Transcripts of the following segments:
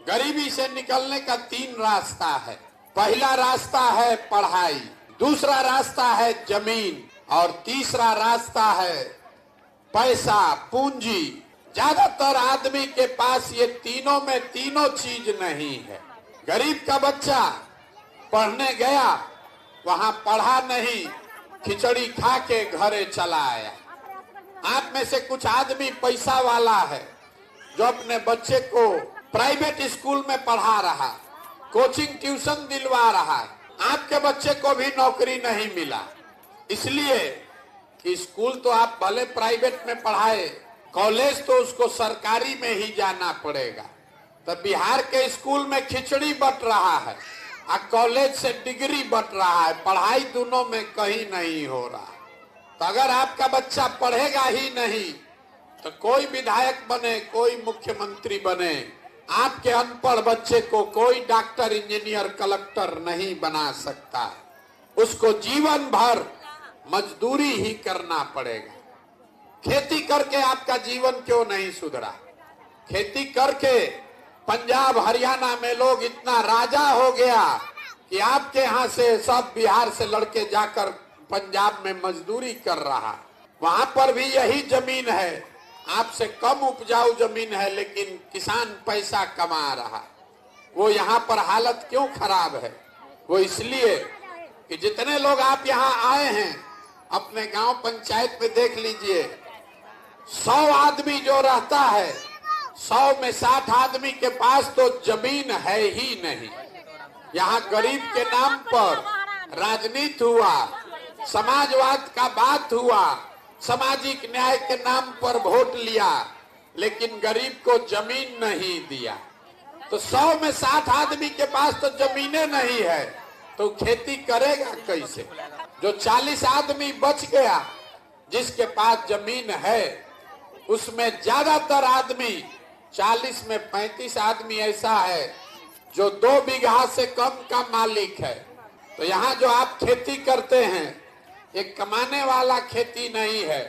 गरीबी से निकलने का 3 रास्ता है। पहला रास्ता है पढ़ाई, दूसरा रास्ता है जमीन और तीसरा रास्ता है पैसा, पूंजी। ज्यादातर आदमी के पास ये तीनों में तीनों चीज नहीं है। गरीब का बच्चा पढ़ने गया, वहां पढ़ा नहीं, खिचड़ी खा के घरे चला आया। आप में से कुछ आदमी पैसा वाला है जो अपने बच्चे को प्राइवेट स्कूल में पढ़ा रहा, कोचिंग ट्यूशन दिलवा रहा है। आपके बच्चे को भी नौकरी नहीं मिला, इसलिए कि स्कूल तो आप भले प्राइवेट में पढ़ाए, कॉलेज तो उसको सरकारी में ही जाना पड़ेगा। तो बिहार के स्कूल में खिचड़ी बट रहा है और कॉलेज से डिग्री बट रहा है, पढ़ाई दोनों में कहीं नहीं हो रहा। तो अगर आपका बच्चा पढ़ेगा ही नहीं तो कोई विधायक बने, कोई मुख्यमंत्री बने, आपके अनपढ़ बच्चे को कोई डॉक्टर, इंजीनियर, कलेक्टर नहीं बना सकता। उसको जीवन भर मजदूरी ही करना पड़ेगा। खेती करके आपका जीवन क्यों नहीं सुधरा? खेती करके पंजाब हरियाणा में लोग इतना राजा हो गया कि आपके यहाँ से सब बिहार से लड़के जाकर पंजाब में मजदूरी कर रहा। वहां पर भी यही जमीन है, आपसे कम उपजाऊ जमीन है, लेकिन किसान पैसा कमा रहा। वो यहाँ पर हालत क्यों खराब है? वो इसलिए कि जितने लोग आप यहाँ आए हैं, अपने गांव पंचायत में देख लीजिए, 100 आदमी जो रहता है, 100 में 60 आदमी के पास तो जमीन है ही नहीं। यहाँ गरीब के नाम पर राजनीति हुआ, समाजवाद का बात हुआ, सामाजिक न्याय के नाम पर वोट लिया, लेकिन गरीब को जमीन नहीं दिया। तो 100 में 60 आदमी के पास तो जमीनें नहीं है, तो खेती करेगा कैसे? जो 40 आदमी बच गया जिसके पास जमीन है, उसमें ज्यादातर आदमी, 40 में 35 आदमी ऐसा है जो 2 बीघा से कम का मालिक है। तो यहाँ जो आप खेती करते हैं, ये कमाने वाला खेती नहीं है,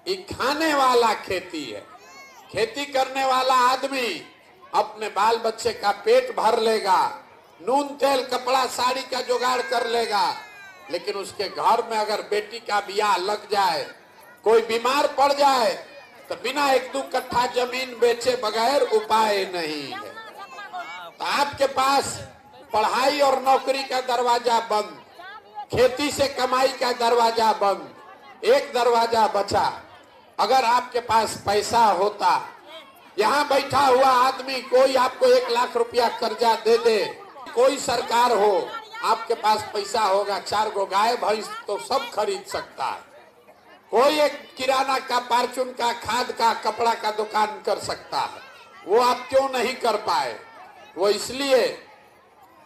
ये खाने वाला खेती है। खेती करने वाला आदमी अपने बाल बच्चे का पेट भर लेगा, नून तेल कपड़ा साड़ी का जुगाड़ कर लेगा, लेकिन उसके घर में अगर बेटी का ब्याह लग जाए, कोई बीमार पड़ जाए, तो बिना 1-2 कट्ठा जमीन बेचे बगैर उपाय नहीं है। तो आपके पास पढ़ाई और नौकरी का दरवाजा बंद, खेती से कमाई का दरवाजा बंद, एक दरवाजा बचा। अगर आपके पास पैसा होता, यहाँ बैठा हुआ आदमी कोई आपको 1 लाख रुपया कर्जा दे दे, कोई सरकार हो, आपके पास पैसा होगा, 4 गो गाय भैंस तो सब खरीद सकता है। कोई एक किराना का, फार्चून का, खाद का, कपड़ा का दुकान कर सकता है। वो आप क्यों नहीं कर पाए? वो इसलिए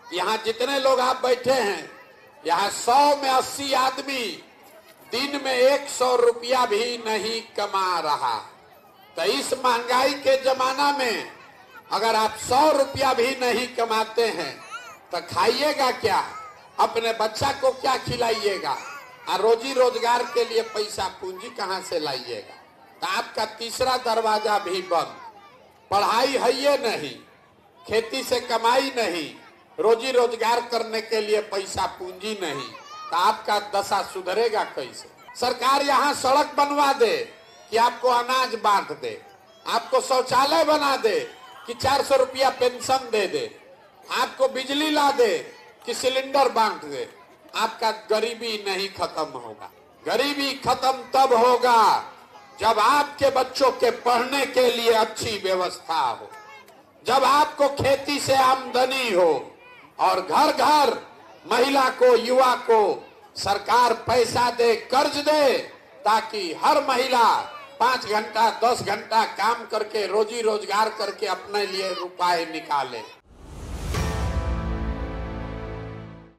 यहाँ जितने लोग आप बैठे हैं, यहाँ 100 में 80 आदमी दिन में 100 रुपया भी नहीं कमा रहा। तो इस महंगाई के जमाना में अगर आप 100 रुपया भी नहीं कमाते हैं तो खाइएगा क्या? अपने बच्चा को क्या खिलाइएगा? और रोजी रोजगार के लिए पैसा पूंजी कहाँ से लाइएगा? तो आपका तीसरा दरवाजा भी बंद। पढ़ाई है ये नहीं, खेती से कमाई नहीं, रोजी रोजगार करने के लिए पैसा पूंजी नहीं, तो आपका दशा सुधरेगा कैसे? सरकार यहाँ सड़क बनवा दे कि आपको अनाज बांट दे, आपको शौचालय बना दे कि 400 रुपया पेंशन दे दे, आपको बिजली ला दे कि सिलेंडर बांट दे, आपका गरीबी नहीं खत्म होगा। गरीबी खत्म तब होगा जब आपके बच्चों के पढ़ने के लिए अच्छी व्यवस्था हो, जब आपको खेती से आमदनी हो और घर घर महिला को, युवा को सरकार पैसा दे, कर्ज दे, ताकि हर महिला 5 घंटा 10 घंटा काम करके रोजी रोजगार करके अपने लिए रुपए निकाले।